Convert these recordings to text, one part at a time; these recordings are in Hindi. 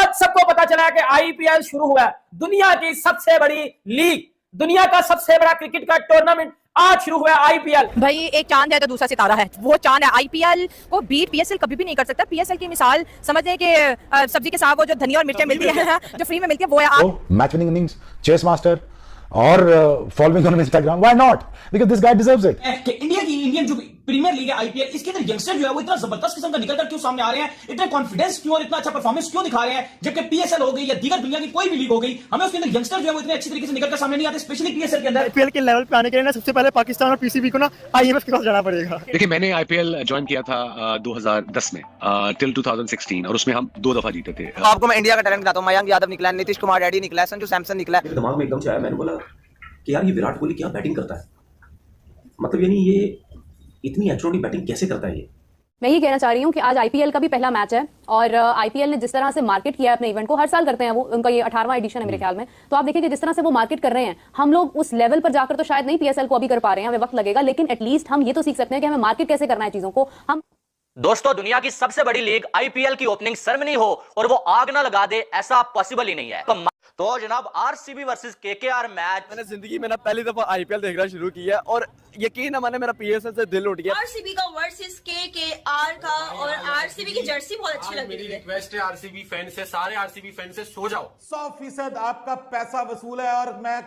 आज सबको पता चला कि आईपीएल शुरू हुआ है, दुनिया की सबसे बड़ी लीग, दुनिया का सबसे बड़ा क्रिकेट का टूर्नामेंट आज शुरू हुआ है आईपीएल। भाई एक चांद है तो दूसरा सितारा है, वो चांद है। आईपीएल को बीट पीएसएल कभी भी नहीं कर सकता। पीएसएल की मिसाल समझ लें कि सब्जी के साथ वो जो धनिया और मिर्चें मिलती है जो फ्री में मिलती है, वो है match winning innings, chase master और following on Instagram. Why not? Because this guy deserves it. Indian जो प्रीमियर लीग है आईपीएल, इसके अंदर यंगस्टर जो है वो इतना जबरदस्त किस्म का निकलकर क्यों सामने आ रहे हैं, इतने कॉन्फिडेंस क्यों और इतना अच्छा परफॉर्मेंस क्यों दिखा रहे हैं, जबकि पीएसएल हो गई या दीगर दुनिया की कोई भी लीग हो गई, हमें उसके अंदर यंगस्टर जो है वो इतने अच्छी तरीके से निकलकर सामने नहीं आते, स्पेशली पीएसएल के अंदर। आईपीएल के लेवल पे आने के लिए ना सबसे पहले पाकिस्तान और पीसीबी को ना आईएमएफ के पास जाना पड़ेगा। देखिए, मैंने आईपीएल ज्वाइन किया था 2010 में टिल 2016 और उसमें हम 2 दफा जीते थे। आपको मैं इंडिया का टैलेंट बताता हूं। मयंक यादव निकला, नीतीश कुमार रेड्डी निकला, संजू सैमसन निकला। दिमाग में एकदम से आया, मैंने बोला कि यार ये विराट कोहली क्या बैटिंग करता है, मतलब यानी ये इतनी एक्स्ट्राऑर्डिनरी बैटिंग कैसे करता है ये। मैं ये कहना चाह रही हूँ कि आज आईपीएल का भी पहला मैच है और आईपीएल ने जिस तरह से मार्केट किया है अपने इवेंट को, हर साल करते हैं वो, उनका ये 18वां एडिशन है मेरे ख्याल में। तो आप देखिए कि जिस तरह से वो मार्केट कर रहे हैं, हम लोग उस लेवल पर जाकर तो शायद नहीं पीएसएल को अभी कर पा रहे हैं, हमें वक्त लगेगा, लेकिन एटलीस्ट हम ये तो सीख सकते हैं कि हमें मार्केट कैसे करना है चीजों को। हम दोस्तों, दुनिया की सबसे बड़ी लीग आईपीएल की ओपनिंग सेरेमनी हो और वो आग ना लगा दे, ऐसा पॉसिबल ही नहीं है। तो जनाब आरसीबी वर्सेस केकेआर मैच, मैंने जिंदगी में ना पहली दफा आईपीएल देखना शुरू किया और यकीन ना माने मेरा पीएसएल से दिल उठ गया। आरसीबी का वर्सेस केकेआर का, और आरसीबी की जर्सी बहुत अच्छी लग रही है। रिक्वेस्ट है आरसीबी फैन से, सारे आरसीबी फैन से सो जाओ। 100% आपका पैसा वसूल है और मैं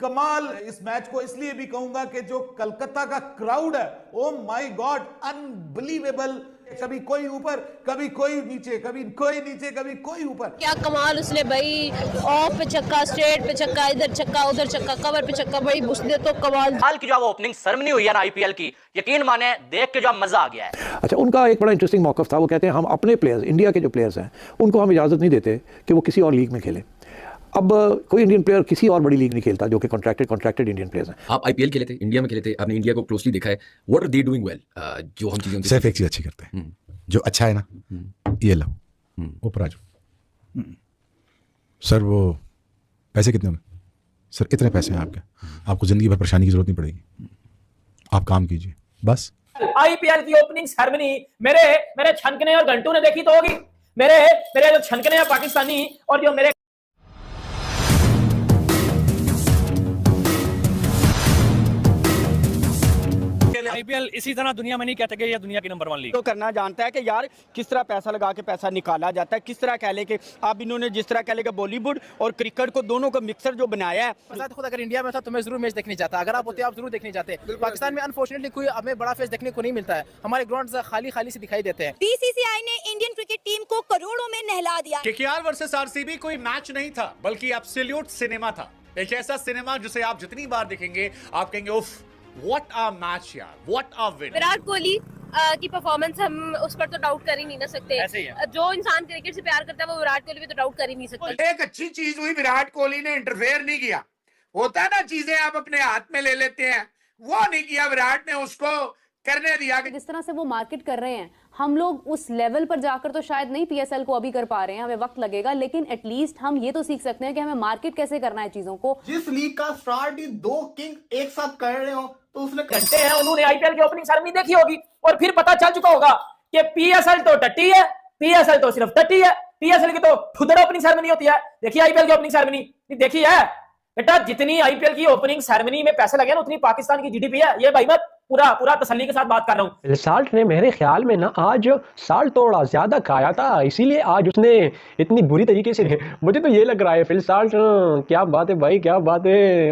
कमाल इस मैच को इसलिए भी कहूंगा कि जो कलकत्ता का क्राउड है, ओ माय गॉड, अनबिलीवेबल। कभी कोई ऊपर, कभी कोई नीचे, कभी कोई नीचे, कभी कोई ऊपर। क्या कमाल उसने भाई, ऑफ पे छक्का, स्ट्रेट पे छक्का, इधर छक्का, उधर छक्का, कवर पे छक्का, भाई उसने तो कमाल। हाल की जो ओपनिंग सेरेमनी हुई है ना आईपीएल की, यकीन माने देख के जो मजा आ गया है। अच्छा, उनका एक बड़ा इंटरेस्टिंग मौकफ था। वो कहते हैं हम अपने प्लेयर्स, इंडिया के जो प्लेयर्स हैं, उनको हम इजाज़त नहीं देते कि वो किसी और लीग में खेलें। अब कोई इंडियन प्लेयर किसी और बड़ी लीग नहीं खेलता जो कि कॉन्ट्रैक्टेड इंडियन प्लेयर्स हैं। आप आईपीएल खेले थे, इंडिया में खेले थे, आपने इंडिया को क्लोजली देखा है। What are they doing well? जो हम चीजें सिर्फ एक चीज अच्छी करते हैं, जो अच्छा है ना, ये लो ऊपर आ जाओ। सर वो पैसे कितने में? सर इतने पैसे हैं आपके, आपको जिंदगी भर परेशानी की जरूरत नहीं पड़ेगी, आप काम कीजिए बस। आईपीएल की ओपनिंग सेरेमनी मेरे छनकने और घंटू ने देखी तो होगी। मेरे जो छनकने हैं पाकिस्तानी और जो मेरे आईपीएल इसी तरह दुनिया में नहीं कहते कि ये दुनिया की नंबर 1 लीग तो करना जानता है कि यार किस तरह पैसा लगा के पैसा निकाला जाता है, किस तरह कह ले कि अब इन्होंने जिस तरह कह ले कि बॉलीवुड और क्रिकेट को दोनों का मिक्सर जो बनाया है। खुद अगर इंडिया में था तो मैं जरूर मैच देखने जाता, अगर आप होते आप जरूर देखने जाते। पाकिस्तान में अनफॉर्चुनेटली कोई हमें बड़ा फेस देखने को नहीं मिलता है, हमारे ग्राउंड खाली से दिखाई देते हैं। बीसीसीआई ने इंडियन क्रिकेट टीम को करोड़ों में नहला दिया। केकेआर वर्सेस आरसीबी कोई मैच नहीं था, बल्कि एब्सोल्यूट सिनेमा था। एक ऐसा सिनेमा जिसे आप जितनी बार देखेंगे आप कहेंगे उफ, व्हाट अ मैच यार, what a win. Virat Kohli की परफॉर्मेंस हम उस पर तो डाउट कर ही नहीं ना सकते। जो इंसान क्रिकेट से प्यार करता है वो विराट कोहली भी तो डाउट कर ही नहीं सकता। एक अच्छी चीज हुई, विराट कोहली ने इंटरफेयर नहीं किया। होता है ना, चीजें आप अपने हाथ में ले लेते हैं, वो नहीं किया विराट ने, उसको करने दिया। जिस तरह से वो मार्केट कर रहे हैं, हम लोग उस लेवल पर जाकर तो शायद नहीं पीएसएल को अभी कर पा रहे हैं, हमें वक्त लगेगा, लेकिन एटलीस्ट हम ये तो सीख सकते हैं कि हमें मार्केट कैसे करना है चीजों को। जिस लीग का स्टार्ट ही 2 किंग एक साथ कर रहे हो तो उसने घंटे हैं, उन्होंने आईपीएल की ओपनिंग सेरेमनी देखी होगी और फिर पता चल चुका होगा कि पीएसएल तो टट्टी है, पीएसएल तो सिर्फ टट्टी है, पीएसएल की तो खुदर ओपनिंग सेरेमनी होती है। देखिए आईपीएल की ओपनिंग सेरेमनी देखी है बेटा, जितनी आईपीएल की ओपनिंग सेरेमनी में पैसे लगे ना उतनी पाकिस्तान की जीडीपी है। ये भाई मैं पूरा तसल्ली के साथ बात कर रहा हूँ। साल्ट ने मेरे ख्याल में ना आज साल्ट थोड़ा ज्यादा खाया था, इसीलिए आज उसने इतनी बुरी तरीके से, मुझे तो ये लग रहा है फिल साल्ट, क्या बात है भाई, क्या बात है,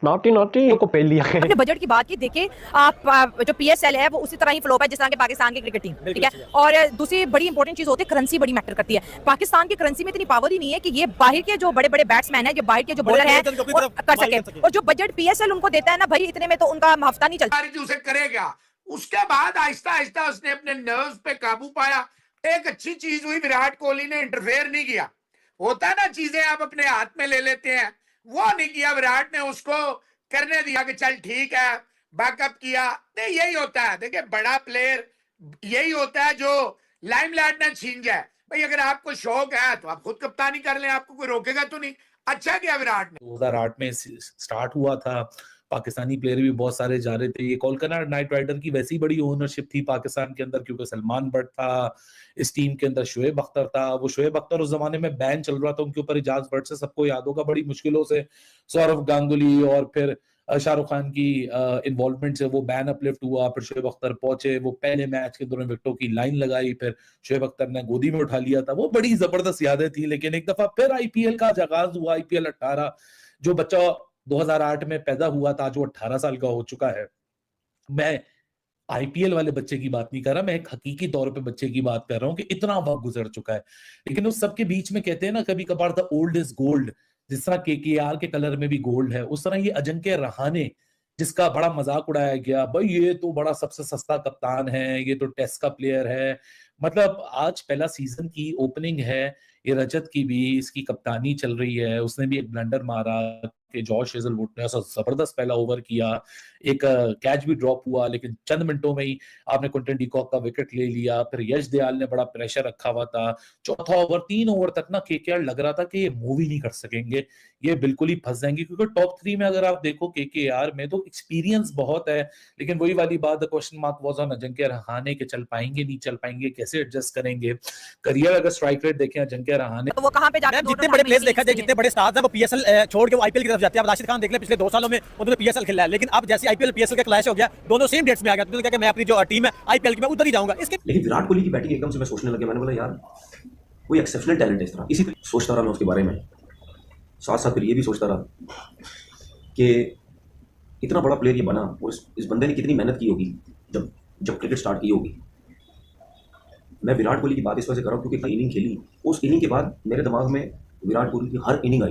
नॉटी को पेल लिया है। अपने बजट की बात की, देखिए आप जो पीएसएल है वो उसी तरह ही फ्लोप है जिस तरह के पाकिस्तान की क्रिकेट टीम, ठीक है। और दूसरी बड़ी इंपॉर्टेंट चीज होती है करेंसी, बड़ी मैटर करती है। पाकिस्तान की करेंसी में इतनी पावर ही नहीं है कि ये बाहर के जो बड़े बड़े बैट्समैन है, जो बाहर के जो बॉलर है कर सके, और जो बजट पीएसएल उनको देता है ना भाई, इतने में तो उनका हफ्ता नहीं चलता। उसे करेगा। उसके बाद आहिस्ता आहिस्ता उसने अपने नर्व्स पे काबू पाया। एक अच्छी चीज हुई, विराट कोहली ने इंटरफेयर नहीं किया। होता है ना, चीजें आप अपने हाथ में ले लेते हैं, वो नहीं किया। विराट ने उसको करने दिया कि चल ठीक है, बैकअप किया। नहीं, यही होता है। देखिए, बड़ा प्लेयर यही होता है जो लाइमलाइट ना छीन जाए। भाई अगर आपको शौक है तो आप खुद कप्तानी कर लें, आपको कोई रोकेगा तो नहीं। अच्छा किया विराट ने। 2008 में स्टार्ट हुआ था, पाकिस्तानी प्लेयर भी बहुत सारे जा रहे थे। ये कोलकाता नाइट राइडर की वैसी बड़ी ओनरशिप थी पाकिस्तान के अंदर, क्योंकि सलमान बट था इस टीम के अंदर, शोएब अख्तर था। वो शोएब अख्तर उस जमाने में बैन चल रहा था उनके ऊपर इजाज बट से, सबको याद होगा, बड़ी मुश्किलों से सौरव गांगुली और फिर शाहरुख खान की इन्वॉल्वमेंट से वो बैन अपलिफ्ट हुआ। फिर शोएब अख्तर पहुंचे, वो पहले मैच के दौरान विकेटों की लाइन लगाई, फिर शोएब अख्तर ने गोदी में उठा लिया था। वो बड़ी जबरदस्त यादें थी। लेकिन एक दफा फिर आईपीएल का आगाज हुआ, आईपीएल 18, जो बच्चा 2008 में पैदा हुआ था, जो 18 साल का हो चुका है। मैं आईपीएल वाले बच्चे की बात नहीं कर रहा, मैं एक हकीकी तौर पे बच्चे की बात कर रहा हूँ कि इतना वक्त गुजर चुका है। लेकिन उस सबके बीच में कहते हैं ना, कभी कभार द ओल्ड इज गोल्ड। जिस तरह केकेआर के कलर में भी गोल्ड है, उस तरह ये अजिंक्य रहाणे, जिसका बड़ा मजाक उड़ाया गया, भाई ये तो बड़ा सबसे सस्ता कप्तान है, ये तो टेस्ट का प्लेयर है। मतलब आज पहला सीजन की ओपनिंग है, ये रजत की भी इसकी कप्तानी चल रही है। उसने भी एक ब्लंडर मारा कि जॉश हेजलवुड ने ऐसा जबरदस्त पहला ओवर किया, एक कैच भी ड्रॉप हुआ, लेकिन चंद मिनटों में ही आपने क्विंटन डीकॉक का विकेट ले लिया। फिर यश दयाल ने बड़ा प्रेशर रखा हुआ था। चौथा ओवर 3 ओवर तक ना केकेआर लग रहा था कि ये मूव ही नहीं कर सकेंगे, ये बिल्कुल ही फंस जाएंगे, क्योंकि टॉप 3 में अगर आप देखो केकेआर में तो एक्सपीरियंस बहुत है। लेकिन वही वाली बात, question mark was on Ajinkya Rahane के चल पाएंगे नहीं चल पाएंगे, कैसे एडजस्ट करेंगे करियर। अगर स्ट्राइक रेट देखें अजिंक्य रहाणे, वो कहां पे जाकर जितने बड़े प्लेयर्स देखा जाए, जितने बड़े स्टार्स हैं, वो पीएसएल छोड़ के वो आईपीएल की तरफ जाते हैं। अब राशिद खान देख ले, पिछले 2 सालों में उन्होंने पीएसएल खेला है, लेकिन अब जैसे आईपीएल पीएसएल का क्लैश हो गया, दोनों सेम डेट्स में आ गया, तो उन्होंने कहा कि मैं अपनी जो टीम है आईपीएल की मैं उधर ही जाऊंगा। इसके लेकिन विराट कोहली की बैटिंग एकदम से मैं सोचने लगा, मैंने बोला यार कोई एक्सेप्शनल टैलेंट है इस तरह। इसी तरह सोचता रहा मैं उसके बारे में, साथ साथ फिर ये भी सोचता रहा कि इतना बड़ा प्लेयर ये बना, और इस बंदे ने कितनी मेहनत की होगी जब क्रिकेट स्टार्ट की होगी। मैं विराट कोहली की बात इस वजह से कर रहा हूँ क्योंकि इनिंग खेली, उस इनिंग के बाद मेरे दिमाग में विराट कोहली की हर इनिंग आई।